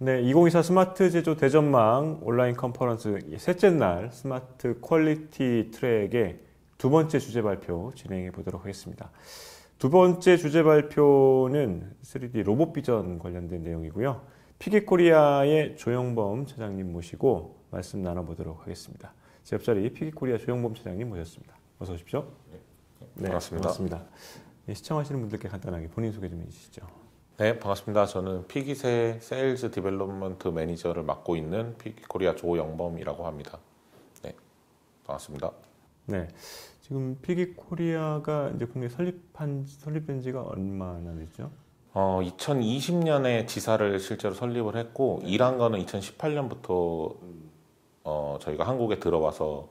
네, 2024 스마트 제조 대전망 온라인 컨퍼런스 셋째 날 스마트 퀄리티 트랙의 두 번째 주제 발표 진행해 보도록 하겠습니다. 두 번째 주제 발표는 3D 로봇 비전 관련된 내용이고요. 피기코리아의 조영범 차장님 모시고 말씀 나눠보도록 하겠습니다. 제 옆자리 피기코리아 조영범 차장님 모셨습니다. 어서 오십시오. 네, 반갑습니다. 네, 시청하시는 분들께 간단하게 본인 소개 좀 해주시죠. 네, 반갑습니다. 저는 피기세 세일즈 디벨롭먼트 매니저를 맡고 있는 피기코리아 조영범이라고 합니다. 네, 반갑습니다. 네, 지금 피기코리아가 이제 국내 설립된 지가 얼마나 됐죠? 2020년에 지사를 실제로 설립을 했고 일한 거는 2018년부터 저희가 한국에 들어와서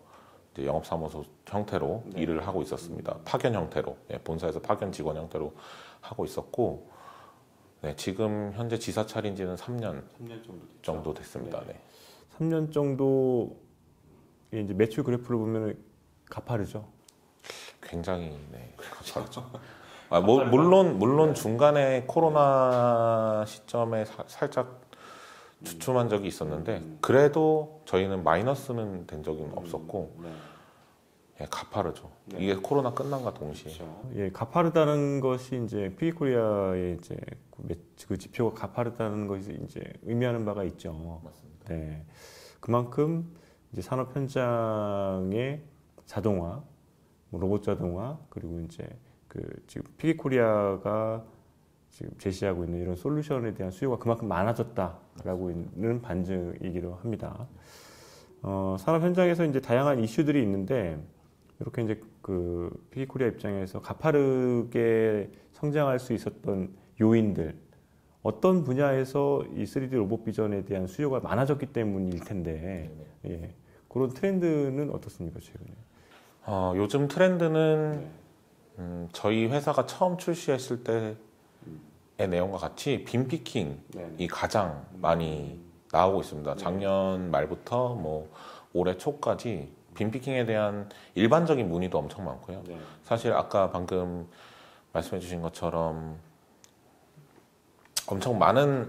이제 영업사무소 형태로 일을 하고 있었습니다. 파견 형태로, 본사에서 파견 직원 형태로 하고 있었고, 네, 지금 현재 지사 차린 지는 3년 정도 됐습니다. 네. 3년 정도 이제 매출 그래프를 보면 가파르죠. 굉장히 가파르죠. 물론 중간에 코로나 시점에 살짝 주춤한 적이 있었는데 그래도 저희는 마이너스는 된 적은 없었고 예, 가파르죠. 이게 코로나 끝난과 동시에. 그렇죠. 예, 가파르다는 것이 이제 피기코리아의 이제 그 지표가 가파르다는 것이 이제 의미하는 바가 있죠. 맞습니다. 네, 그만큼 이제 산업 현장의 자동화, 로봇 자동화 그리고 이제 그 지금 피기코리아가 지금 제시하고 있는 이런 솔루션에 대한 수요가 그만큼 많아졌다라고 있는 반증이기도 합니다. 산업 현장에서 이제 다양한 이슈들이 있는데 이렇게 이제 그 피기코리아 입장에서 가파르게 성장할 수 있었던 요인들 어떤 분야에서 이 3D 로봇 비전에 대한 수요가 많아졌기 때문일 텐데 예, 그런 트렌드는 어떻습니까 최근에? 요즘 트렌드는 저희 회사가 처음 출시했을 때의 내용과 같이 빈피킹이 가장 많이 나오고 있습니다. 작년 말부터 뭐 올해 초까지 빈피킹에 대한 일반적인 문의도 엄청 많고요. 사실 아까 방금 말씀해 주신 것처럼 엄청 많은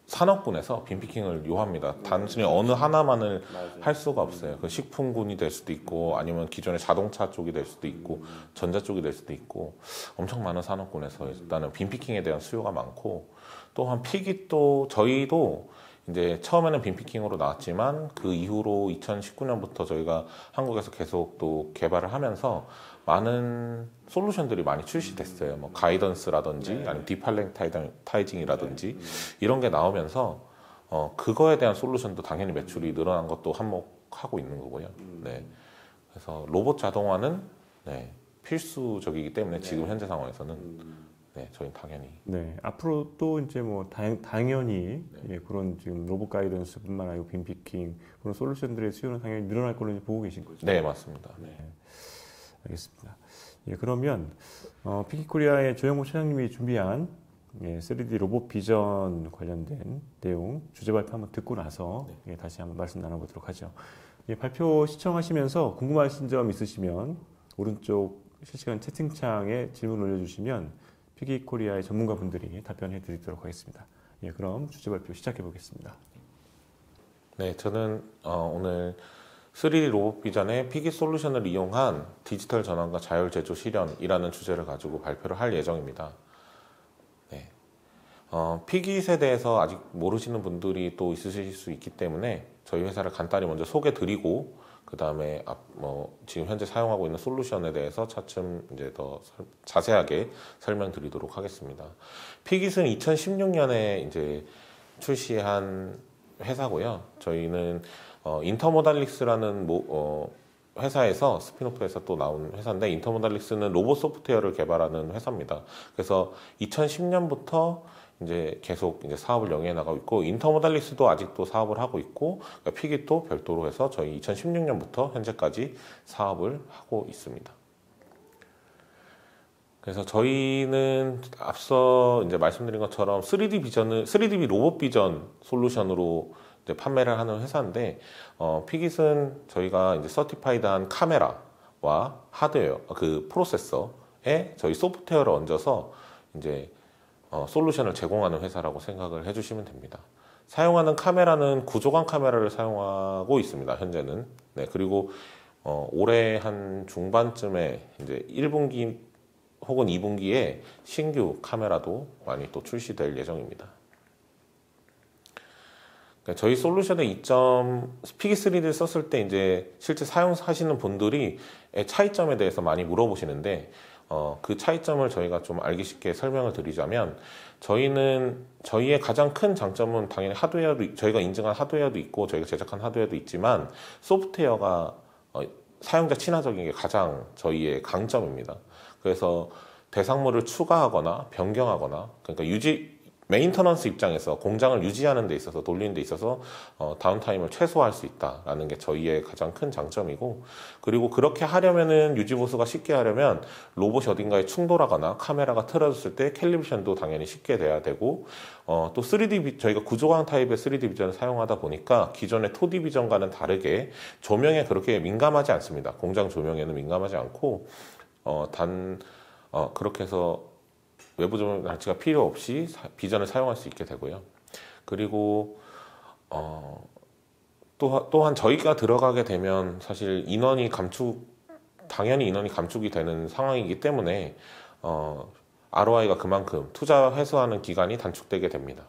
산업군에서 빈피킹을 요합니다. 단순히 어느 하나만을 할 수가 없어요. 그 식품군이 될 수도 있고 아니면 기존의 자동차 쪽이 될 수도 있고 전자 쪽이 될 수도 있고 엄청 많은 산업군에서 일단은 빈피킹에 대한 수요가 많고 또한 픽이 또 저희도 이제 처음에는 빈피킹으로 나왔지만 그 이후로 2019년부터 저희가 한국에서 계속 또 개발을 하면서 많은 솔루션들이 많이 출시됐어요. 뭐 가이던스라든지 아니면 디팔렌타이징이라든지 이런 게 나오면서 그거에 대한 솔루션도 당연히 매출이 늘어난 것도 한몫하고 있는 거고요. 네. 그래서 로봇 자동화는 필수적이기 때문에 지금 현재 상황에서는 저희는 당연히. 네, 앞으로 또 이제 뭐 당연히 예, 그런 지금 로봇 가이던스뿐만 아니고 빈피킹 그런 솔루션들의 수요는 당연히 늘어날 걸로 보고 계신 거죠. 네, 맞습니다. 네, 알겠습니다. 예, 그러면 피기코리아의 조영모 차장님이 준비한 3D 로봇 비전 관련된 내용 주제 발표 한번 듣고 나서 다시 한번 말씀 나눠보도록 하죠. 예, 발표 시청하시면서 궁금하신 점 있으시면 오른쪽 실시간 채팅창에 질문 올려주시면 피기코리아의 전문가분들이 답변해 드리도록 하겠습니다. 예, 그럼 주제 발표 시작해 보겠습니다. 네, 저는 오늘 3D 로봇 비전의 피기 솔루션을 이용한 디지털 전환과 자율 제조 실현이라는 주제를 가지고 발표를 할 예정입니다. 네. 피깃에 대해서 아직 모르시는 분들이 또 있으실 수 있기 때문에 저희 회사를 간단히 먼저 소개 드리고 그 다음에 지금 현재 사용하고 있는 솔루션에 대해서 차츰 이제 더 자세하게 설명드리도록 하겠습니다. 피깃은 2016년에 이제 출시한 회사고요. 저희는 인터모달릭스라는 회사에서 스피노프에서 또 나온 회사인데 인터모달릭스는 로봇 소프트웨어를 개발하는 회사입니다. 그래서 2010년부터 이제 계속 이제 사업을 영위해 나가고 있고 인터모달릭스도 아직도 사업을 하고 있고 피깃도 별도로 해서 저희 2016년부터 현재까지 사업을 하고 있습니다. 그래서 저희는 앞서 이제 말씀드린 것처럼 3D 로봇 비전 솔루션으로 이제 판매를 하는 회사인데 피깃은 저희가 이제 서티파이드한 카메라와 하드웨어, 그 프로세서에 저희 소프트웨어를 얹어서 이제 솔루션을 제공하는 회사라고 생각을 해주시면 됩니다. 사용하는 카메라는 구조광 카메라를 사용하고 있습니다. 현재는. 네, 그리고 올해 한 중반쯤에 이제 1분기 혹은 2분기에 신규 카메라도 많이 또 출시될 예정입니다. 그러니까 저희 솔루션의 피기 3D를 썼을 때 이제 실제 사용하시는 분들이 차이점에 대해서 많이 물어보시는데 그 차이점을 저희가 좀 알기 쉽게 설명을 드리자면 저희의 가장 큰 장점은 당연히 하드웨어도 저희가 인증한 하드웨어도 있고 저희가 제작한 하드웨어도 있지만 소프트웨어가 사용자 친화적인 게 가장 저희의 강점입니다. 그래서 대상물을 추가하거나 변경하거나 그러니까 메인터넌스 입장에서 공장을 유지하는 데 있어서 돌리는 데 있어서 다운타임을 최소화할 수 있다라는 게 저희의 가장 큰 장점이고 그리고 그렇게 하려면은 유지보수가 쉽게 하려면 로봇이 어딘가에 충돌하거나 카메라가 틀어졌을 때 캘리브레이션도 당연히 쉽게 돼야 되고 또 3D 저희가 구조광 타입의 3D 비전을 사용하다 보니까 기존의 2D 비전과는 다르게 조명에 그렇게 민감하지 않습니다. 공장 조명에는 민감하지 않고 그렇게 해서 외부 조명 장치가 필요 없이 비전을 사용할 수 있게 되고요. 그리고 또한 저희가 들어가게 되면 사실 당연히 인원이 감축이 되는 상황이기 때문에 ROI가 그만큼 투자 회수하는 기간이 단축되게 됩니다.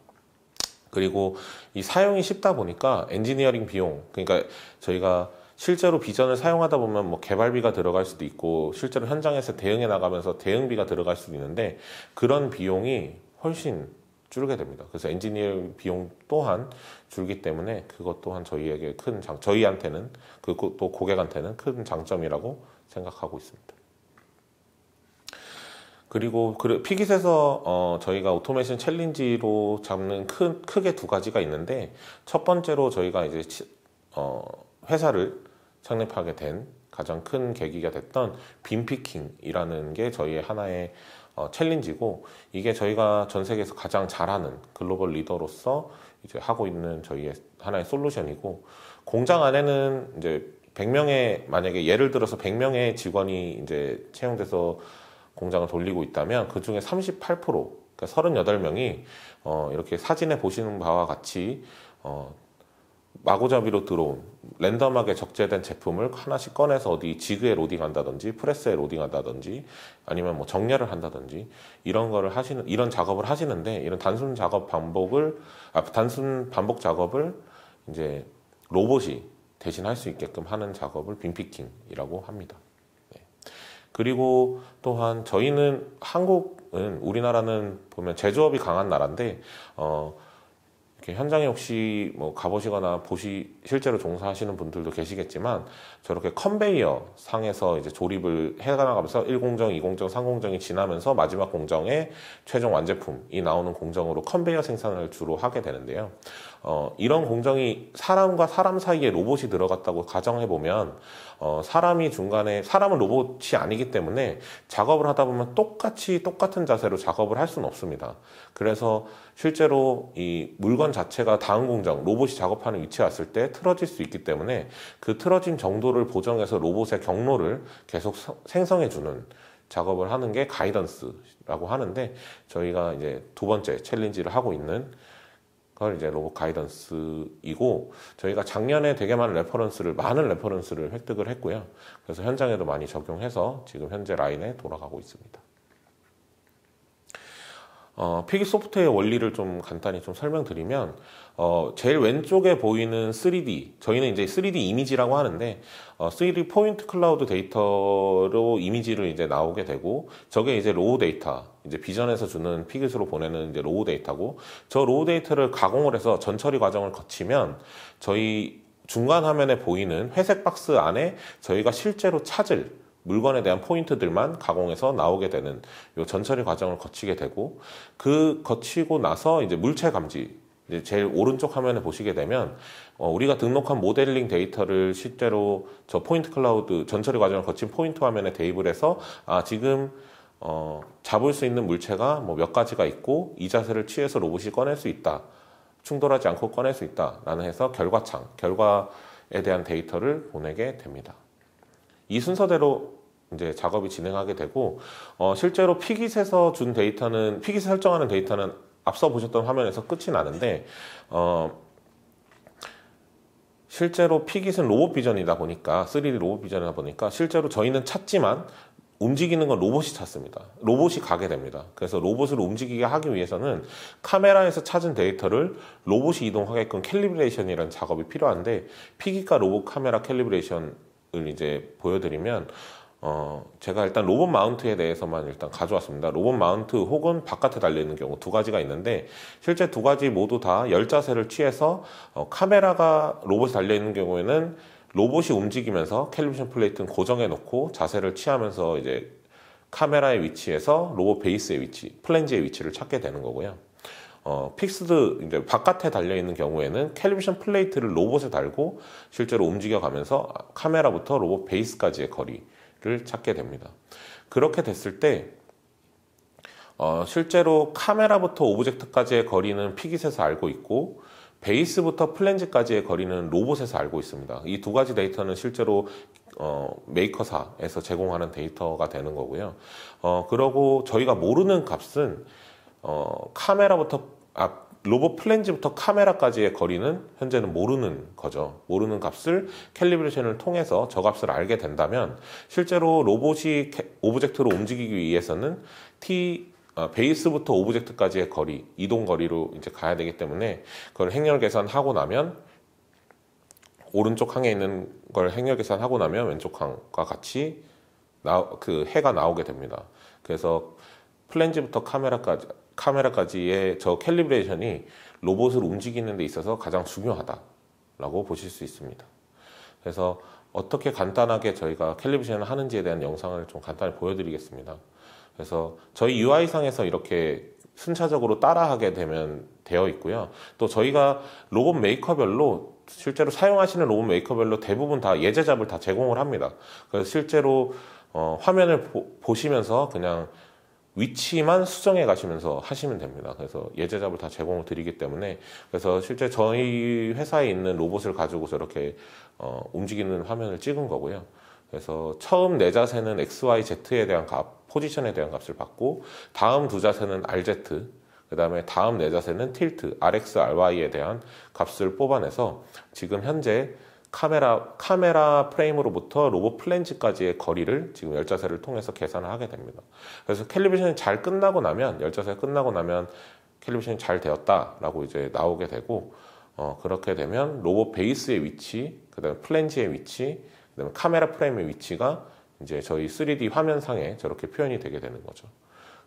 그리고 이 사용이 쉽다 보니까 엔지니어링 비용, 그러니까 저희가 실제로 비전을 사용하다 보면 뭐 개발비가 들어갈 수도 있고 실제로 현장에서 대응해 나가면서 대응비가 들어갈 수도 있는데 그런 비용이 훨씬 줄게 됩니다. 그래서 엔지니어링 비용 또한 줄기 때문에 그것 또한 저희에게 저희한테는 또 고객한테는 큰 장점이라고 생각하고 있습니다. 그리고 피깃에서 저희가 오토메이션 챌린지로 잡는 크게 두 가지가 있는데 첫 번째로 저희가 이제 회사를 창립하게 된 가장 큰 계기가 됐던 빔피킹이라는 게 저희의 하나의 챌린지고 이게 저희가 전 세계에서 가장 잘하는 글로벌 리더로서 이제 하고 있는 저희의 하나의 솔루션이고 공장 안에는 이제 100명의 만약에 예를 들어서 100명의 직원이 이제 채용돼서 공장을 돌리고 있다면 그 중에 38% 그러니까 38명이 이렇게 사진에 보시는 바와 같이 마구잡이로 들어온 랜덤하게 적재된 제품을 하나씩 꺼내서 어디 지그에 로딩한다든지 프레스에 로딩한다든지 아니면 뭐 정렬을 한다든지 이런 작업을 하시는데 이런 단순 반복 작업을 이제 로봇이 대신할 수 있게끔 하는 작업을 빔피킹이라고 합니다. 네. 그리고 또한 저희는 우리나라는 보면 제조업이 강한 나라인데 현장에 혹시 뭐 가보시거나 실제로 종사하시는 분들도 계시겠지만 저렇게 컨베이어 상에서 이제 조립을 해나가면서 1공정, 2공정, 3공정이 지나면서 마지막 공정에 최종 완제품이 나오는 공정으로 컨베이어 생산을 주로 하게 되는데요. 이런 공정이 사람과 사람 사이에 로봇이 들어갔다고 가정해보면 사람은 로봇이 아니기 때문에 작업을 하다 보면 똑같은 자세로 작업을 할 수는 없습니다. 그래서 실제로 이 물건 자체가 다음 공정, 로봇이 작업하는 위치에 왔을 때 틀어질 수 있기 때문에 그 틀어진 정도를 보정해서 로봇의 경로를 계속 생성해주는 작업을 하는 게 가이던스라고 하는데 저희가 이제 두 번째 챌린지를 하고 있는 그걸 이제 로봇 가이던스이고 저희가 작년에 되게 많은 레퍼런스를 획득을 했고요. 그래서 현장에도 많이 적용해서 지금 현재 라인에 돌아가고 있습니다. 피깃 소프트의 원리를 좀 간단히 좀 설명드리면 제일 왼쪽에 보이는 3D 저희는 이제 3D 이미지라고 하는데 3D 포인트 클라우드 데이터로 이미지를 이제 나오게 되고 저게 이제 로우 데이터 이제 비전에서 주는 피깃으로 보내는 이제 로우 데이터고 저 로우 데이터를 가공을 해서 전처리 과정을 거치면 저희 중간 화면에 보이는 회색 박스 안에 저희가 실제로 찾을 물건에 대한 포인트들만 가공해서 나오게 되는 요 전처리 과정을 거치게 되고 거치고 나서 이제 물체 감지 이제 제일 오른쪽 화면에 보시게 되면 우리가 등록한 모델링 데이터를 실제로 저 포인트 클라우드 전처리 과정을 거친 포인트 화면에 대입을 해서 지금 잡을 수 있는 물체가 뭐 몇 가지가 있고 이 자세를 취해서 로봇이 꺼낼 수 있다. 충돌하지 않고 꺼낼 수 있다. 라는 해서 결과에 대한 데이터를 보내게 됩니다. 이 순서대로 이제 작업이 진행하게 되고 실제로 피깃에서 준 데이터는 피깃에 설정하는 데이터는 앞서 보셨던 화면에서 끝이 나는데 실제로 피깃은 로봇 비전이다 보니까 3D 로봇 비전이다 보니까 실제로 저희는 찾지만 움직이는 건 로봇이 찾습니다. 로봇이 가게 됩니다. 그래서 로봇을 움직이게 하기 위해서는 카메라에서 찾은 데이터를 로봇이 이동하게끔 캘리브레이션이라는 작업이 필요한데 피깃과 로봇 카메라 캘리브레이션을 이제 보여드리면 제가 일단 로봇 마운트에 대해서만 일단 가져왔습니다. 로봇 마운트 혹은 바깥에 달려있는 경우 두 가지가 있는데 실제 두 가지 모두 다 열자세를 취해서 카메라가 로봇에 달려있는 경우에는 로봇이 움직이면서 캘리브레이션 플레이트는 고정해 놓고 자세를 취하면서 이제 카메라의 위치에서 로봇 베이스의 위치, 플랜지의 위치를 찾게 되는 거고요. 픽스드 이제 바깥에 달려 있는 경우에는 캘리브레이션 플레이트를 로봇에 달고 실제로 움직여 가면서 카메라부터 로봇 베이스까지의 거리를 찾게 됩니다. 그렇게 됐을 때 실제로 카메라부터 오브젝트까지의 거리는 피깃에서 알고 있고 베이스부터 플랜지까지의 거리는 로봇에서 알고 있습니다. 이 두 가지 데이터는 실제로 메이커사에서 제공하는 데이터가 되는 거고요. 그러고 저희가 모르는 값은 로봇 플랜지부터 카메라까지의 거리는 현재는 모르는 거죠. 모르는 값을 캘리브레이션을 통해서 저 값을 알게 된다면 실제로 로봇이 오브젝트로 움직이기 위해서는 베이스부터 오브젝트까지의 거리, 이동 거리로 이제 가야 되기 때문에 그걸 행렬 계산하고 나면 오른쪽 항에 있는 걸 행렬 계산하고 나면 왼쪽 항과 같이 그 해가 나오게 됩니다. 그래서 플랜지부터 카메라까지의 저 캘리브레이션이 로봇을 움직이는 데 있어서 가장 중요하다라고 보실 수 있습니다. 그래서 어떻게 간단하게 저희가 캘리브레이션을 하는지에 대한 영상을 좀 간단히 보여드리겠습니다. 그래서 저희 UI상에서 이렇게 순차적으로 따라하게 되어 있고요. 또 저희가 로봇 메이커별로 실제로 사용하시는 로봇 메이커별로 대부분 다 예제잡을 다 제공을 합니다. 그래서 실제로 화면을 보시면서 그냥 위치만 수정해 가시면서 하시면 됩니다. 그래서 예제잡을 다 제공을 드리기 때문에 그래서 실제 저희 회사에 있는 로봇을 가지고 저렇게 움직이는 화면을 찍은 거고요. 그래서 처음 네 자세는 XYZ에 대한 값, 포지션에 대한 값을 받고 다음 두 자세는 RZ, 그 다음에 다음 네 자세는 틸트, RX, RY에 대한 값을 뽑아내서 지금 현재 카메라 프레임으로부터 로봇 플랜지까지의 거리를 지금 열자세를 통해서 계산을 하게 됩니다. 그래서 캘리브레이션이 잘 끝나고 나면, 열자세가 끝나고 나면 캘리브레이션이 잘 되었다라고 이제 나오게 되고, 그렇게 되면 로봇 베이스의 위치, 그 다음에 플랜지의 위치, 그 다음에 카메라 프레임의 위치가 이제 저희 3D 화면상에 저렇게 표현이 되게 되는 거죠.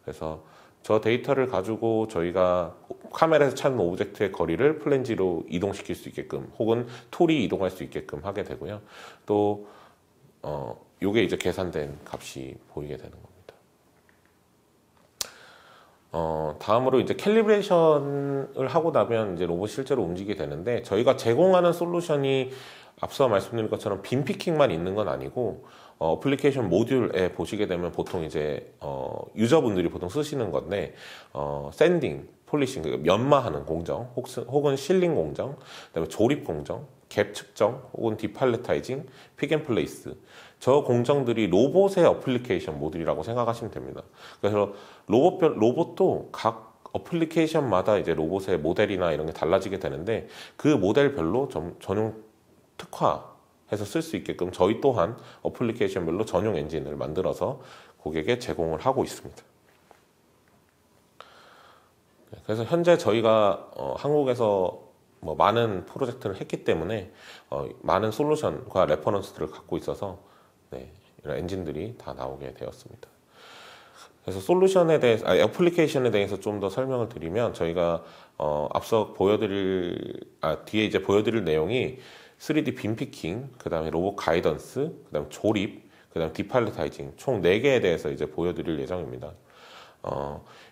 그래서 저 데이터를 가지고 저희가 카메라에서 찾는 오브젝트의 거리를 플랜지로 이동시킬 수 있게끔 혹은 툴이 이동할 수 있게끔 하게 되고요. 또 요게 이제 계산된 값이 보이게 되는 겁니다. 다음으로 이제 캘리브레이션을 하고 나면 이제 로봇이 실제로 움직이게 되는데 저희가 제공하는 솔루션이 앞서 말씀드린 것처럼 빔 피킹만 있는 건 아니고 어플리케이션 모듈에 보시게 되면 보통 이제 유저분들이 보통 쓰시는 건데 샌딩, 폴리싱, 연마하는 공정 혹은 실링 공정, 그다음에 조립 공정, 갭 측정 혹은 디팔레타이징, 픽앤플레이스 저 공정들이 로봇의 어플리케이션 모듈이라고 생각하시면 됩니다. 그래서 로봇도 각 어플리케이션마다 이제 로봇의 모델이나 이런 게 달라지게 되는데 그 모델별로 전용 특화해서 쓸 수 있게끔 저희 또한 어플리케이션별로 전용 엔진을 만들어서 고객에 제공을 하고 있습니다. 그래서 현재 저희가 한국에서 많은 프로젝트를 했기 때문에 많은 솔루션과 레퍼런스들을 갖고 있어서 이런 엔진들이 다 나오게 되었습니다. 그래서 솔루션에 대해서, 애플리케이션에 대해서 좀 더 설명을 드리면 저희가 앞서 뒤에 이제 보여드릴 내용이 3D 빔 피킹, 그 다음에 로봇 가이던스, 그 다음에 조립, 그 다음에 디팔레타이징 총 4개에 대해서 이제 보여드릴 예정입니다.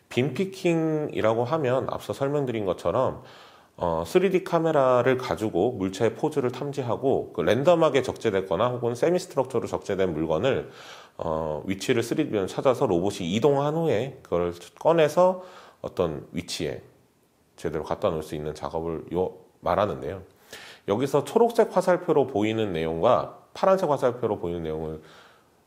빔 피킹이라고 하면 앞서 설명드린 것처럼 3D 카메라를 가지고 물체의 포즈를 탐지하고 그 랜덤하게 적재됐거나 혹은 세미 스트럭처로 적재된 물건을 위치를 3D로 찾아서 로봇이 이동한 후에 그걸 꺼내서 어떤 위치에 제대로 갖다 놓을 수 있는 작업을 말하는데요. 여기서 초록색 화살표로 보이는 내용과 파란색 화살표로 보이는 내용을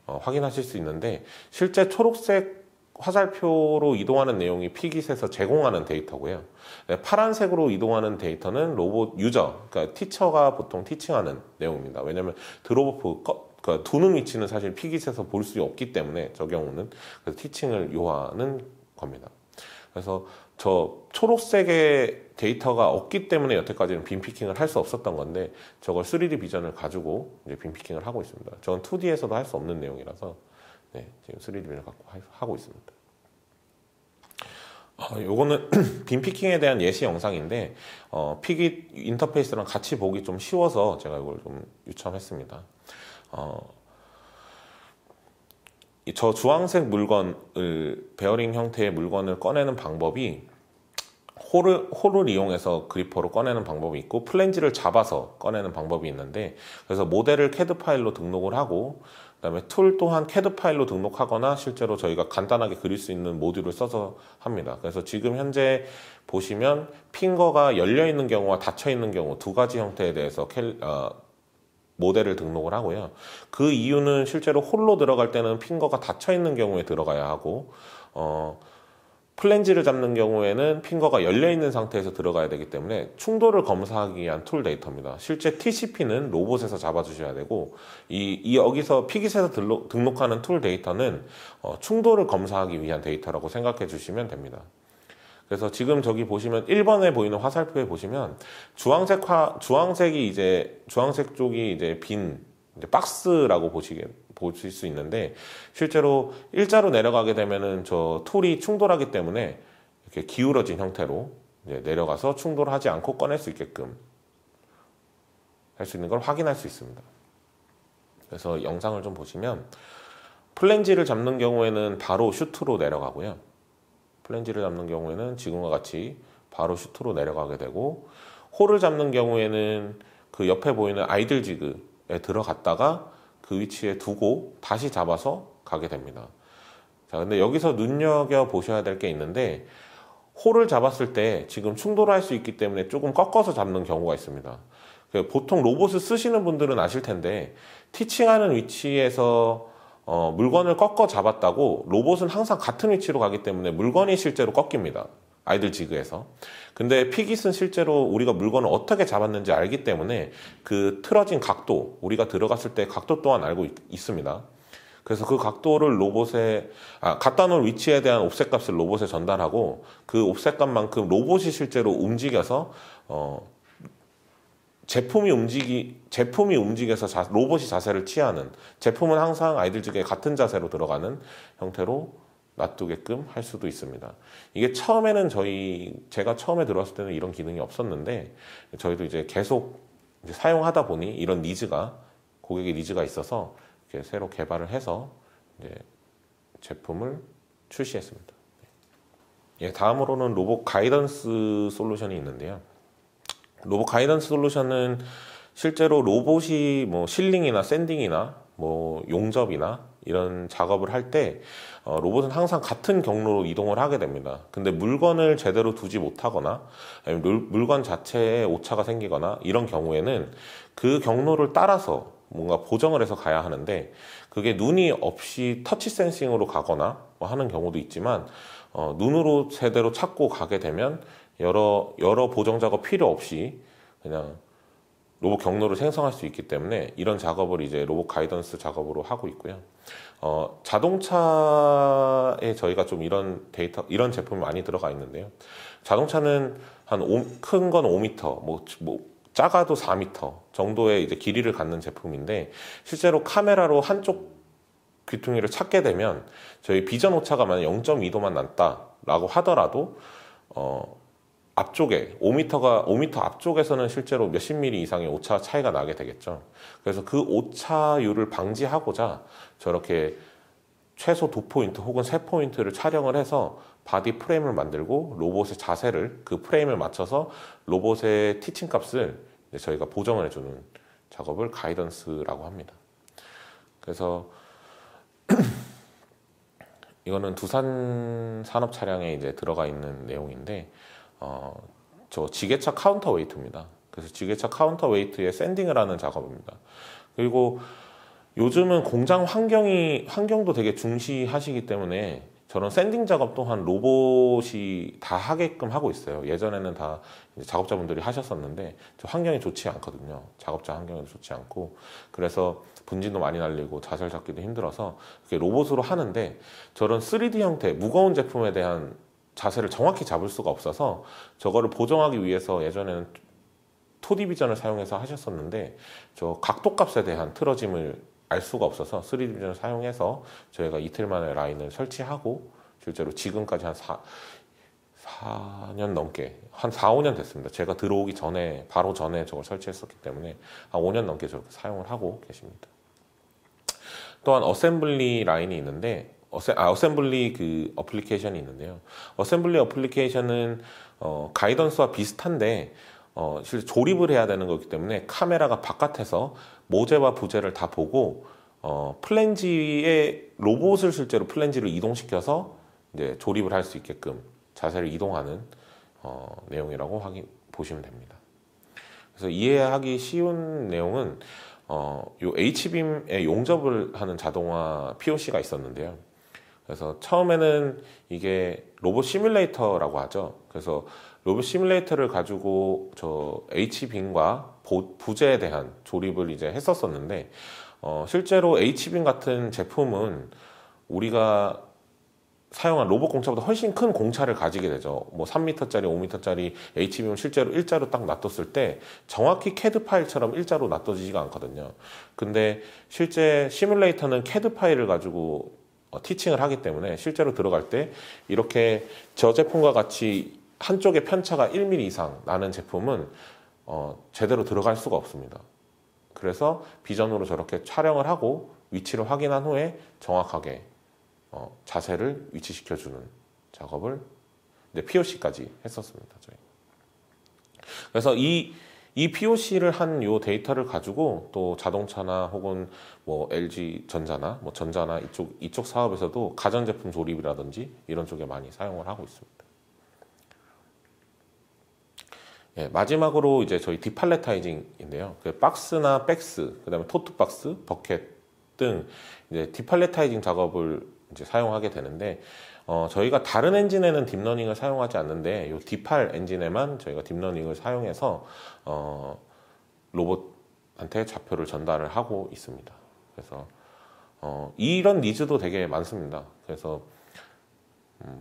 확인하실 수 있는데 실제 초록색 화살표로 이동하는 내용이 피깃에서 제공하는 데이터고요. 네, 파란색으로 이동하는 데이터는 로봇 유저, 그러니까 티처가 보통 티칭하는 내용입니다. 왜냐하면 드롭오프 그러니까 두는 위치는 사실 피깃에서 볼 수 없기 때문에 저 경우는 그래서 티칭을 요하는 겁니다. 그래서 저 초록색의 데이터가 없기 때문에 여태까지는 빔피킹을 할 수 없었던 건데 저걸 3D 비전을 가지고 이제 빔피킹을 하고 있습니다. 저건 2D에서도 할 수 없는 내용이라서 네, 지금 3D 비전을 갖고 하고 있습니다. 요거는 빔피킹에 대한 예시 영상인데 피깃 인터페이스랑 같이 보기 좀 쉬워서 제가 이걸 좀 유첨했습니다. 저 주황색 물건을 베어링 형태의 물건을 꺼내는 방법이 홀을 이용해서 그리퍼로 꺼내는 방법이 있고 플랜지를 잡아서 꺼내는 방법이 있는데 그래서 모델을 CAD 파일로 등록을 하고 그다음에 툴 또한 CAD 파일로 등록하거나 실제로 저희가 간단하게 그릴 수 있는 모듈을 써서 합니다. 그래서 지금 현재 보시면 핑거가 열려 있는 경우와 닫혀 있는 경우 두 가지 형태에 대해서 모델을 등록을 하고요. 그 이유는 실제로 홀로 들어갈 때는 핑거가 닫혀 있는 경우에 들어가야 하고 플랜지를 잡는 경우에는 핑거가 열려 있는 상태에서 들어가야 되기 때문에 충돌을 검사하기 위한 툴 데이터입니다. 실제 TCP는 로봇에서 잡아주셔야 되고 여기서 피깃에서 등록하는 툴 데이터는 충돌을 검사하기 위한 데이터라고 생각해 주시면 됩니다. 그래서 지금 저기 보시면 1번에 보이는 화살표에 보시면 주황색 쪽이 이제 빈 박스라고 보실 수 있는데 실제로 일자로 내려가게 되면은 저 툴이 충돌하기 때문에 이렇게 기울어진 형태로 이제 내려가서 충돌하지 않고 꺼낼 수 있게끔 할 수 있는 걸 확인할 수 있습니다. 그래서 영상을 좀 보시면 플랜지를 잡는 경우에는 바로 슈트로 내려가고요. 플랜지를 잡는 경우에는 지금과 같이 바로 슈트로 내려가게 되고 홀을 잡는 경우에는 그 옆에 보이는 아이들 지그에 들어갔다가 그 위치에 두고 다시 잡아서 가게 됩니다. 자, 근데 여기서 눈여겨보셔야 될 게 있는데 홀을 잡았을 때 지금 충돌할 수 있기 때문에 조금 꺾어서 잡는 경우가 있습니다. 보통 로봇을 쓰시는 분들은 아실 텐데 티칭하는 위치에서 물건을 꺾어 잡았다고 로봇은 항상 같은 위치로 가기 때문에 물건이 실제로 꺾입니다. 아이들 지그에서. 근데 피깃은 실제로 우리가 물건을 어떻게 잡았는지 알기 때문에 그 틀어진 각도, 우리가 들어갔을 때 각도 또한 알고 있습니다. 그래서 그 각도를 갖다 놓을 위치에 대한 옵셋 값을 로봇에 전달하고 그 옵셋 값만큼 로봇이 실제로 움직여서 제품이 움직여서 로봇이 자세를 취하는, 제품은 항상 아이들 지그에 같은 자세로 들어가는 형태로 놔두게끔 할 수도 있습니다. 이게 처음에는 제가 처음에 들어왔을 때는 이런 기능이 없었는데 저희도 이제 계속 사용하다 보니 이런 고객의 니즈가 있어서 이렇게 새로 개발을 해서 이제 제품을 출시했습니다. 예, 다음으로는 로봇 가이던스 솔루션이 있는데요. 로봇 가이던스 솔루션은 실제로 로봇이 뭐 실링이나 샌딩이나 뭐 용접이나 이런 작업을 할 때 로봇은 항상 같은 경로로 이동을 하게 됩니다. 근데 물건을 제대로 두지 못하거나 물건 자체에 오차가 생기거나 이런 경우에는 그 경로를 따라서 뭔가 보정을 해서 가야 하는데 그게 눈이 없이 터치 센싱으로 가거나 뭐 하는 경우도 있지만 눈으로 제대로 찾고 가게 되면 여러 보정 작업 필요 없이 그냥 로봇 경로를 생성할 수 있기 때문에 이런 작업을 이제 로봇 가이던스 작업으로 하고 있고요. 자동차에 저희가 좀 이런 제품이 많이 들어가 있는데요. 자동차는 큰 건 5m, 뭐 작아도 4m 정도의 이제 길이를 갖는 제품인데 실제로 카메라로 한쪽 귀퉁이를 찾게 되면 저희 비전 오차가 만약 0.2도만 났다라고 하더라도 앞쪽에 5m 앞쪽에서는 실제로 몇십 미리 이상의 오차 차이가 나게 되겠죠. 그래서 그 오차율을 방지하고자 저렇게 최소 2포인트 혹은 3포인트를 촬영을 해서 바디 프레임을 만들고 로봇의 자세를 그 프레임을 맞춰서 로봇의 티칭 값을 저희가 보정을 해주는 작업을 가이던스라고 합니다. 그래서 이거는 두산 산업 차량에 이제 들어가 있는 내용인데 저 지게차 카운터 웨이트입니다. 그래서 지게차 카운터 웨이트에 샌딩을 하는 작업입니다. 그리고 요즘은 공장 환경도 되게 중시하시기 때문에 저런 샌딩 작업 또한 로봇이 다 하게끔 하고 있어요. 예전에는 다 이제 작업자분들이 하셨었는데 환경이 좋지 않거든요. 작업자 환경이 좋지 않고 그래서 분진도 많이 날리고 자살 잡기도 힘들어서 로봇으로 하는데 저런 3D 형태 무거운 제품에 대한 자세를 정확히 잡을 수가 없어서 저거를 보정하기 위해서 예전에는 2D 비전을 사용해서 하셨었는데 저 각도값에 대한 틀어짐을 알 수가 없어서 3D 비전을 사용해서 저희가 이틀 만에 라인을 설치하고 실제로 지금까지 한 4년 넘게 한 4, 5년 됐습니다. 제가 들어오기 전에 바로 전에 저걸 설치했었기 때문에 한 5년 넘게 저렇게 사용을 하고 계십니다. 또한 어셈블리 라인이 있는데 어셈블리 그 어플리케이션이 있는데요. 어셈블리 어플리케이션은 가이던스와 비슷한데 실제 조립을 해야 되는 거기 때문에 카메라가 바깥에서 모재와 부재를 다 보고 플랜지에 로봇을 실제로 플랜지를 이동시켜서 이제 조립을 할 수 있게끔 자세를 이동하는 내용이라고 보시면 됩니다. 그래서 이해하기 쉬운 내용은 요 H빔에 용접을 하는 자동화 POC가 있었는데요. 그래서 처음에는 이게 로봇 시뮬레이터라고 하죠. 그래서 로봇 시뮬레이터를 가지고 저 H빔과 부재에 대한 조립을 이제 했었었는데 실제로 H빔 같은 제품은 우리가 사용한 로봇 공차보다 훨씬 큰 공차를 가지게 되죠. 뭐 3m짜리, 5m짜리 H빔을 실제로 일자로 딱 놔뒀을 때 정확히 CAD 파일처럼 일자로 놔둬지지가 않거든요. 근데 실제 시뮬레이터는 CAD 파일을 가지고 티칭을 하기 때문에 실제로 들어갈 때 이렇게 저 제품과 같이 한쪽에 편차가 1mm 이상 나는 제품은 제대로 들어갈 수가 없습니다. 그래서 비전으로 저렇게 촬영을 하고 위치를 확인한 후에 정확하게 자세를 위치시켜주는 작업을 이제 POC까지 했었습니다. 저희. 그래서 이 POC를 한 요 데이터를 가지고 또 자동차나 혹은 뭐 LG 전자나 뭐 전자나 이쪽 사업에서도 가전제품 조립이라든지 이런 쪽에 많이 사용을 하고 있습니다. 예, 마지막으로 이제 저희 디팔레타이징인데요. 그 박스나 백스, 그다음에 토트 박스, 버켓 등 이제 디팔레타이징 작업을 이제 사용하게 되는데 저희가 다른 엔진에는 딥러닝을 사용하지 않는데 이 디팔 엔진에만 저희가 딥러닝을 사용해서 로봇한테 좌표를 전달을 하고 있습니다. 그래서 이런 니즈도 되게 많습니다. 그래서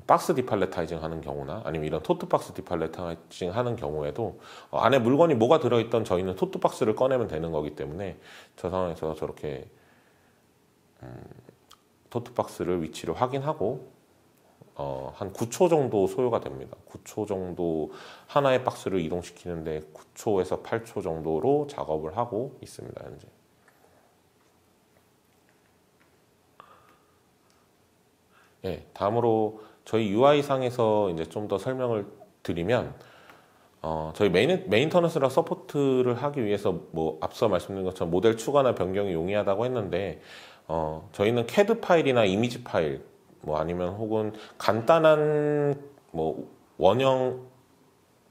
박스 디팔레타이징 하는 경우나 아니면 이런 토트 박스 디팔레타이징 하는 경우에도 안에 물건이 뭐가 들어있던 저희는 토트 박스를 꺼내면 되는 거기 때문에 저 상황에서 저렇게 토트 박스를 위치를 확인하고 한 9초 정도 소요가 됩니다. 9초 정도 하나의 박스를 이동시키는데 9초에서 8초 정도로 작업을 하고 있습니다. 현재. 예, 다음으로 저희 UI상에서 이제 좀 더 설명을 드리면 저희 메인터넌스랑 서포트를 하기 위해서 뭐 앞서 말씀드린 것처럼 모델 추가나 변경이 용이하다고 했는데 저희는 CAD 파일이나 이미지 파일 뭐 아니면 혹은 간단한 뭐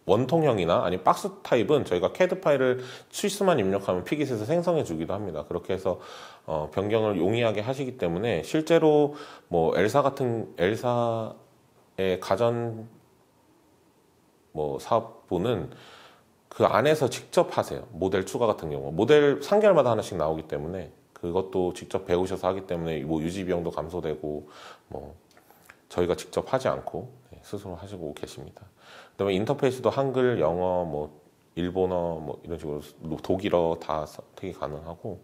원통형이나 아니면 박스 타입은 저희가 CAD 파일을 스위스만 입력하면 피깃에서 생성해 주기도 합니다. 그렇게 해서 변경을 용이하게 하시기 때문에 실제로 뭐 엘사의 가전 뭐 사업부는 그 안에서 직접 하세요. 모델 추가 같은 경우 모델 3개월마다 하나씩 나오기 때문에 그것도 직접 배우셔서 하기 때문에 뭐 유지 비용도 감소되고 뭐 저희가 직접 하지 않고 스스로 하시고 계십니다. 그다음에 인터페이스도 한글, 영어, 뭐 일본어, 뭐 이런 식으로 독일어 다 선택이 가능하고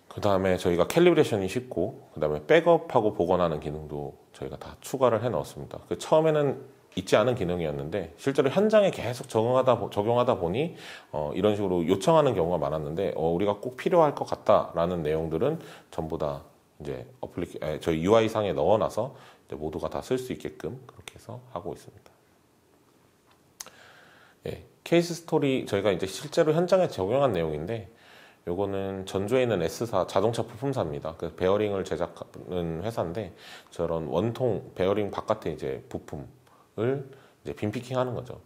그다음에 저희가 캘리브레이션이 쉽고 그다음에 백업하고 복원하는 기능도 저희가 다 추가를 해 넣었습니다. 그 처음에는 있지 않은 기능이었는데 실제로 현장에 계속 적용하다 보니 이런 식으로 요청하는 경우가 많았는데 우리가 꼭 필요할 것 같다라는 내용들은 전부 다 이제 저희 UI 상에 넣어놔서 이제 모두가 다 쓸 수 있게끔 그렇게 해서 하고 있습니다. 예, 케이스 스토리 저희가 이제 실제로 현장에 적용한 내용인데 요거는 전주에 있는 S사 자동차 부품사입니다. 그 베어링을 제작하는 회사인데 저런 원통 베어링 바깥에 이제 부품을 이제 빈피킹 하는 거죠.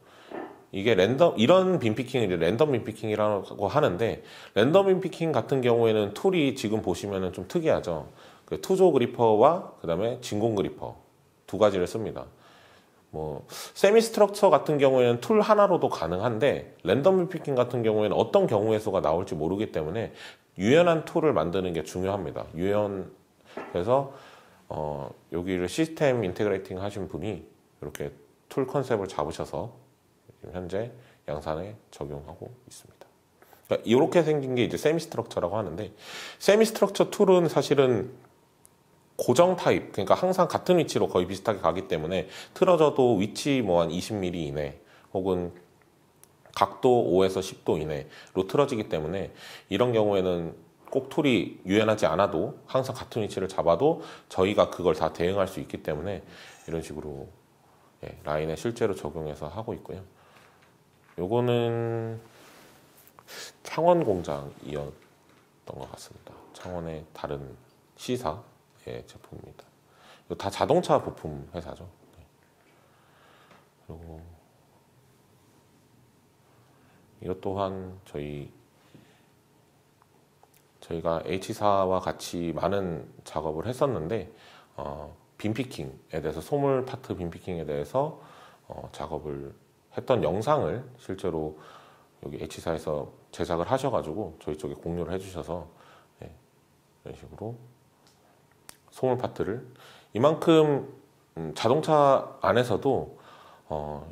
이게 이런 빈피킹을 랜덤 빈피킹이라고 하는데 랜덤 빈피킹 같은 경우에는 툴이 지금 보시면은 좀 특이하죠. 그 투조 그리퍼와 그다음에 진공 그리퍼 두 가지를 씁니다. 뭐 세미 스트럭처 같은 경우에는 툴 하나로도 가능한데 랜덤 피킹 같은 경우에는 어떤 경우의 수가 나올지 모르기 때문에 유연한 툴을 만드는 게 중요합니다. 그래서 여기를 시스템 인테그레이팅 하신 분이 이렇게 툴 컨셉을 잡으셔서 지금 현재 양산에 적용하고 있습니다. 그러니까 이렇게 생긴 게 이제 세미 스트럭처라고 하는데, 세미 스트럭처 툴은 사실은 고정 타입, 그러니까 항상 같은 위치로 거의 비슷하게 가기 때문에 틀어져도 위치 뭐 한 20mm 이내 혹은 각도 5에서 10도 이내로 틀어지기 때문에 이런 경우에는 꼭 툴이 유연하지 않아도 항상 같은 위치를 잡아도 저희가 그걸 다 대응할 수 있기 때문에 이런 식으로 라인에 실제로 적용해서 하고 있고요. 요거는 창원 공장이었던 것 같습니다. 창원의 다른 C사의 제품입니다. 이거 다 자동차 부품 회사죠. 그리고 이것 또한 저희가 H사와 같이 많은 작업을 했었는데 빈피킹에 대해서, 소물 파트 빈피킹에 대해서 작업을 했던 영상을 실제로 여기 H사에서 제작을 하셔가지고 저희 쪽에 공유를 해주셔서 이런 식으로 소물 파트를 이만큼 자동차 안에서도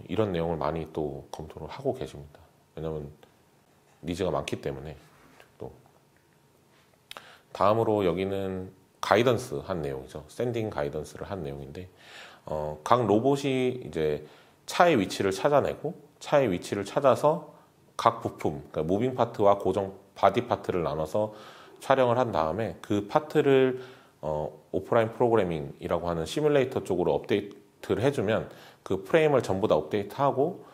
이런 내용을 많이 또 검토를 하고 계십니다. 왜냐하면 니즈가 많기 때문에. 또 다음으로 여기는 가이던스 한 내용이죠. 스탠딩 가이던스를 한 내용인데 각 로봇이 이제 차의 위치를 찾아내고 차의 위치를 찾아서 각 부품, 그러니까 무빙 파트와 고정 바디 파트를 나눠서 촬영을 한 다음에 그 파트를 오프라인 프로그래밍이라고 하는 시뮬레이터 쪽으로 업데이트를 해주면 그 프레임을 전부 다 업데이트하고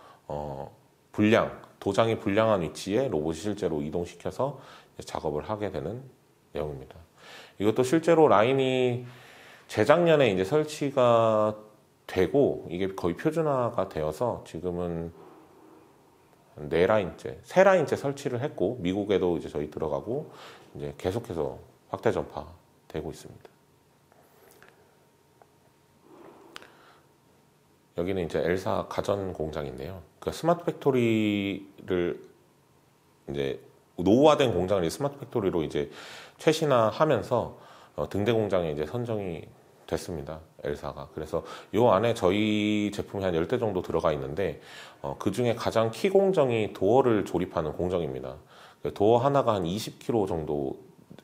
도장이 불량한 위치에 로봇이 실제로 이동시켜서 작업을 하게 되는 내용입니다. 이것도 실제로 라인이 재작년에 이제 설치가 되고 이게 거의 표준화가 되어서 지금은 4라인째, 3라인째 설치를 했고 미국에도 이제 저희 들어가고 이제 계속해서 확대 전파되고 있습니다. 여기는 이제 엘사 가전 공장인데요. 그 스마트 팩토리를 이제 노후화된 공장을 스마트 팩토리로 이제 최신화하면서 등대 공장에 이제 선정이 됐습니다. 엘사가. 그래서 요 안에 저희 제품이 한 10대 정도 들어가 있는데 그 중에 가장 키 공정이 도어를 조립하는 공정입니다. 도어 하나가 한 20kg 정도,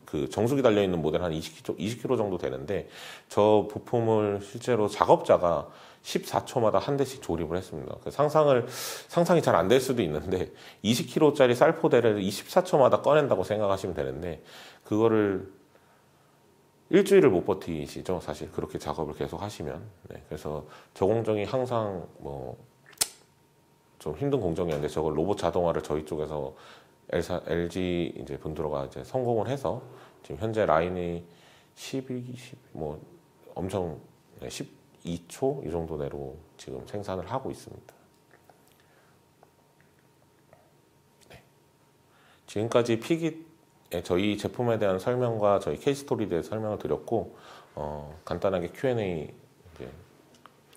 그 정수기 달려있는 모델 한 20kg 정도 되는데 저 부품을 실제로 작업자가 14초마다 한 대씩 조립을 했습니다. 상상이 잘 안 될 수도 있는데 20kg짜리 쌀포대를 24초마다 꺼낸다고 생각하시면 되는데 그거를 일주일을 못 버티시죠. 사실 그렇게 작업을 계속 하시면. 그래서 저 공정이 항상 뭐 좀 힘든 공정이었는데 저걸 로봇 자동화를 저희 쪽에서 LG 이제 분들과 이제 성공을 해서 지금 현재 라인이 10뭐 엄청 12초 이 정도 내로 지금 생산을 하고 있습니다. 지금까지 저희 제품에 대한 설명과 저희 케이스 스토리에 대해 설명을 드렸고 간단하게 Q&A 이제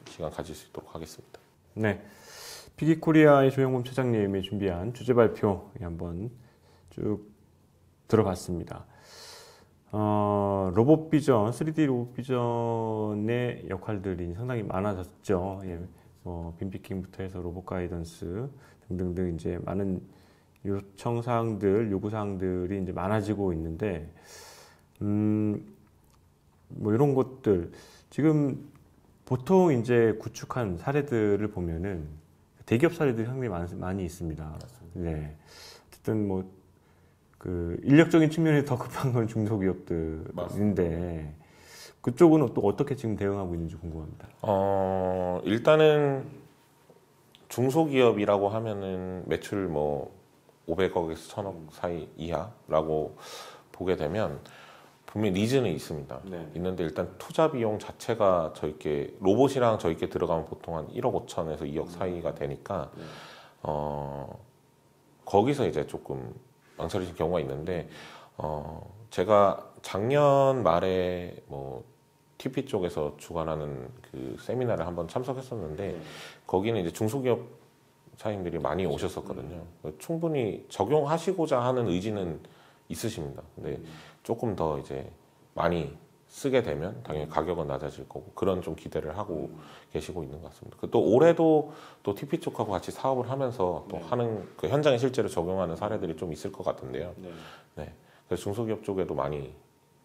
시간 가질 수 있도록 하겠습니다. 네, 피기코리아의 조영범 차장님이 준비한 주제 발표 한번 쭉 들어봤습니다. 로봇 비전, 3D 로봇 비전의 역할들이 상당히 많아졌죠. 빈피킹부터 해서 로봇 가이던스 등등등 이제 많은 요청사항들, 요구사항들이 이제 많아지고 있는데, 뭐 이런 것들, 지금 보통 이제 구축한 사례들을 보면은 대기업 사례들이 상당히 많이 있습니다. 맞습니다. 네. 어쨌든 뭐, 인력적인 측면이 더 급한 건 중소기업들인데, 맞습니다. 그쪽은 또 어떻게 지금 대응하고 있는지 궁금합니다. 일단은 중소기업이라고 하면은 매출 뭐 500억에서 1000억 사이 이하라고 보게 되면 분명히 니즈는 있습니다. 네. 있는데 일단 투자 비용 자체가 로봇이랑 저희께 들어가면 보통 한 1억 5천에서 2억 사이가 되니까 거기서 이제 조금 망설이실 경우가 있는데 제가 작년 말에 뭐 TP 쪽에서 주관하는 그 세미나를 한번 참석했었는데 거기는 이제 중소기업 사장님들이 많이 오셨었거든요. 충분히 적용하시고자 하는 의지는 있으십니다. 근데 조금 더 이제 많이 쓰게 되면 당연히 가격은 낮아질 거고 그런 좀 기대를 하고 계시고 있는 것 같습니다. 또 올해도 또 TP 쪽하고 같이 사업을 하면서 또 하는 그 현장에 실제로 적용하는 사례들이 좀 있을 것 같은데요. 네. 그래서 중소기업 쪽에도 많이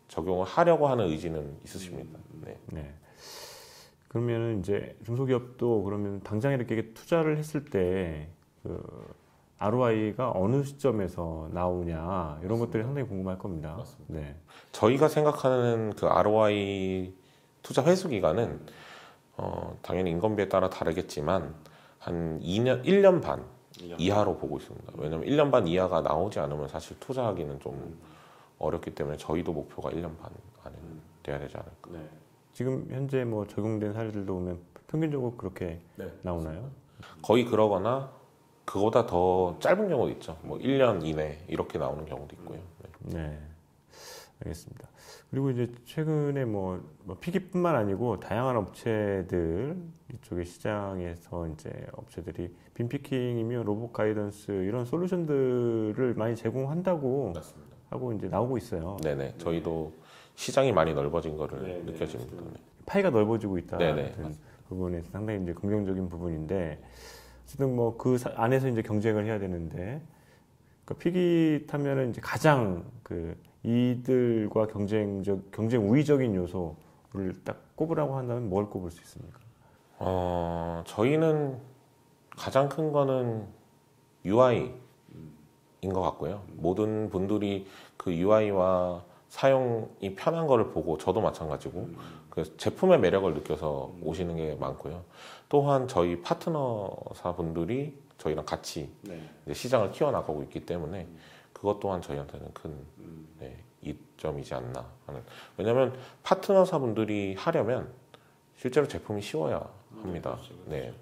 적용을 하려고 하는 의지는 있으십니다. 네. 네. 그러면 이제 중소기업도 그러면 당장 이렇게 투자를 했을 때 그 ROI가 어느 시점에서 나오냐 이런 것들이 상당히 궁금할 겁니다. 맞습니다. 네. 저희가 생각하는 그 ROI 투자 회수 기간은 당연히 인건비에 따라 다르겠지만 한 1년 반 이하로 보고 있습니다. 왜냐하면 1년 반 이하가 나오지 않으면 사실 투자하기는 좀 어렵기 때문에 저희도 목표가 1년 반 안에 돼야 되지 않을까. 네. 지금 현재 뭐 적용된 사례들도 보면 평균적으로 그렇게 네. 나오나요? 거의 그러거나 그거보다 더 짧은 경우도 있죠. 뭐 1년 이내 이렇게 나오는 경우도 있고요. 네. 네, 알겠습니다. 그리고 이제 최근에 뭐 피기뿐만 아니고 다양한 업체들 이쪽의 시장에서 이제 업체들이 빈피킹이며 로봇 가이던스 이런 솔루션들을 많이 제공한다고 맞습니다. 하고 이제 나오고 있어요. 네네. 저희도 시장이 많이 넓어진 거를 느껴집니다. 네. 파이가 넓어지고 있다. 네네. 부분에서 상당히 이제 긍정적인 부분인데, 어쨌든 뭐 그 안에서 이제 경쟁을 해야 되는데, 그러니까 피기 타면은 이제 가장 그 이들과 경쟁 우위적인 요소를 딱 꼽으라고 한다면 뭘 꼽을 수 있습니까? 저희는 가장 큰 거는 UI인 것 같고요. 모든 분들이 그 UI와 사용이 편한 거를 보고 저도 마찬가지고 그 제품의 매력을 느껴서 오시는 게 많고요. 또한 저희 파트너사 분들이 저희랑 같이 이제 시장을 키워나가고 있기 때문에 그것 또한 저희한테는 큰 이점이지 않나 하는. 왜냐하면 파트너사 분들이 하려면 실제로 제품이 쉬워야 합니다. 네.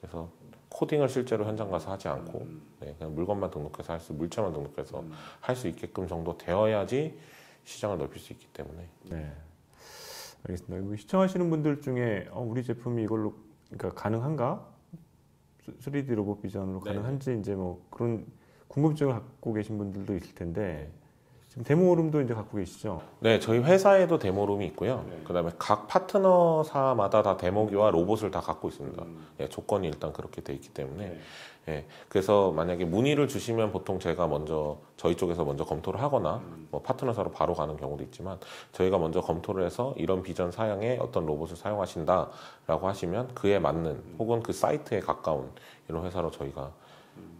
그래서 코딩을 실제로 현장 가서 하지 않고 그냥 물건만 등록해서 물체만 등록해서 할 수 있게끔 정도 되어야지 시장을 넓힐 수 있기 때문에. 네, 알겠습니다. 시청하시는 분들 중에 우리 제품이 이걸로 그러니까 가능한가? 3D 로봇 비전으로 가능한지 이제 뭐 그런 궁금증을 갖고 계신 분들도 있을 텐데 지금 데모룸도 이제 갖고 계시죠? 네, 저희 회사에도 데모룸이 있고요. 그다음에 각 파트너사마다 다 데모기와 로봇을 다 갖고 있습니다. 조건이 일단 그렇게 돼 있기 때문에. 그래서 만약에 문의를 주시면 보통 제가 먼저 저희 쪽에서 먼저 검토를 하거나 뭐 파트너사로 바로 가는 경우도 있지만 저희가 먼저 검토를 해서 이런 비전 사양에 어떤 로봇을 사용하신다라고 하시면 그에 맞는 혹은 그 사이트에 가까운 이런 회사로 저희가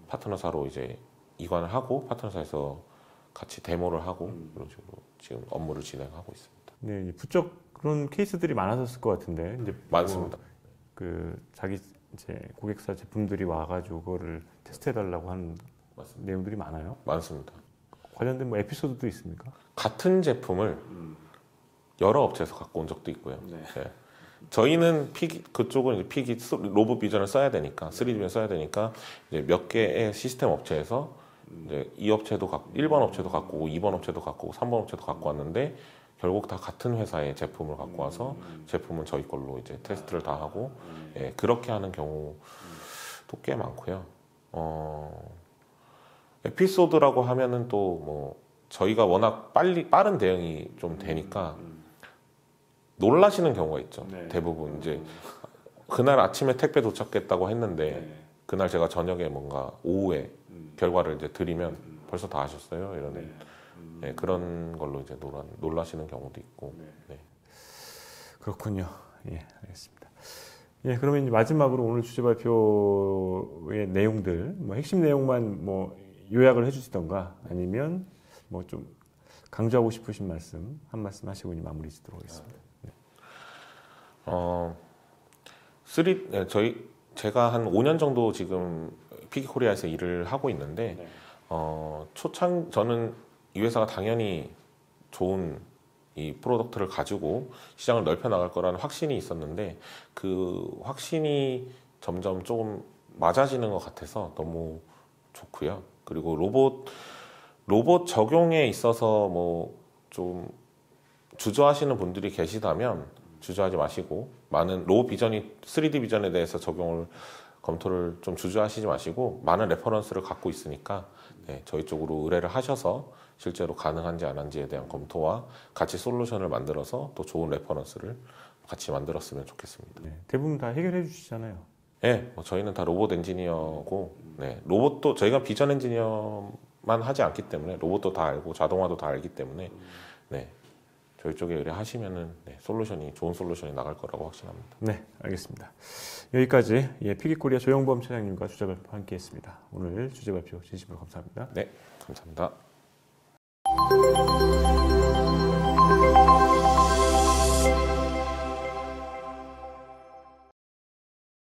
파트너사로 이제 이관을 하고 파트너사에서 같이 데모를 하고 이런 식으로 지금 업무를 진행하고 있습니다. 네, 부쩍 그런 케이스들이 많아졌을 것 같은데 이제 많습니다. 그 자기 이제 고객사 제품들이 와가지고 그거를 테스트해달라고 하는 맞습니다. 내용들이 많아요. 많습니다. 관련된 뭐 에피소드도 있습니까? 같은 제품을 여러 업체에서 갖고 온 적도 있고요. 저희는 그쪽은 이제 피기 로봇 비전을 써야 되니까 3D 비전 써야 되니까 이제 몇 개의 시스템 업체에서 이제 이 업체도 1번 업체도 갖고 오고 2번 업체도 갖고 오고 3번 업체도 갖고 왔는데 결국 다 같은 회사의 제품을 갖고 와서 제품은 저희 걸로 이제 테스트를 다 하고 그렇게 하는 경우도 꽤 많고요. 에피소드라고 하면은 또 뭐 저희가 워낙 빠른 대응이 좀 되니까 놀라시는 경우가 있죠. 대부분 이제 그날 아침에 택배 도착했다고 했는데 그날 제가 저녁에 뭔가 오후에 결과를 이제 드리면 벌써 다 하셨어요. 이런 그런 걸로 이제 놀라시는 경우도 있고. 그렇군요. 예, 알겠습니다. 예, 그러면 이제 마지막으로 오늘 주제 발표의 내용들, 뭐 핵심 내용만 뭐 요약을 해주시던가 아니면 뭐 좀 강조하고 싶으신 말씀 한 말씀 하시고 이제 마무리 짓도록 하겠습니다. 제가 한 5년 정도 지금 피기코리아에서 일을 하고 있는데 저는 이 회사가 당연히 좋은 이 프로덕트를 가지고 시장을 넓혀 나갈 거라는 확신이 있었는데 그 확신이 점점 조금 맞아지는 것 같아서 너무 좋고요. 그리고 로봇 로봇 적용에 있어서 뭐 좀 주저하시는 분들이 계시다면 주저하지 마시고, 많은 로봇 비전이 3D 비전에 대해서 적용을 검토를 좀 주저하시지 마시고, 많은 레퍼런스를 갖고 있으니까 네, 저희 쪽으로 의뢰를 하셔서 실제로 가능한지 안 한지에 대한 검토와 같이 솔루션을 만들어서 또 좋은 레퍼런스를 같이 만들었으면 좋겠습니다. 네, 대부분 다 해결해 주시잖아요. 네, 뭐 저희는 다 로봇 엔지니어고, 네, 로봇도 저희가 비전 엔지니어만 하지 않기 때문에 로봇도 다 알고 자동화도 다 알기 때문에 네, 저희 쪽에 의뢰하시면은 네, 솔루션이 좋은 솔루션이 나갈 거라고 확신합니다. 네, 알겠습니다. 여기까지 피기코리아 조영범 차장님과 주제 발표 함께했습니다. 오늘 주제 발표 진심으로 감사합니다. 네, 감사합니다.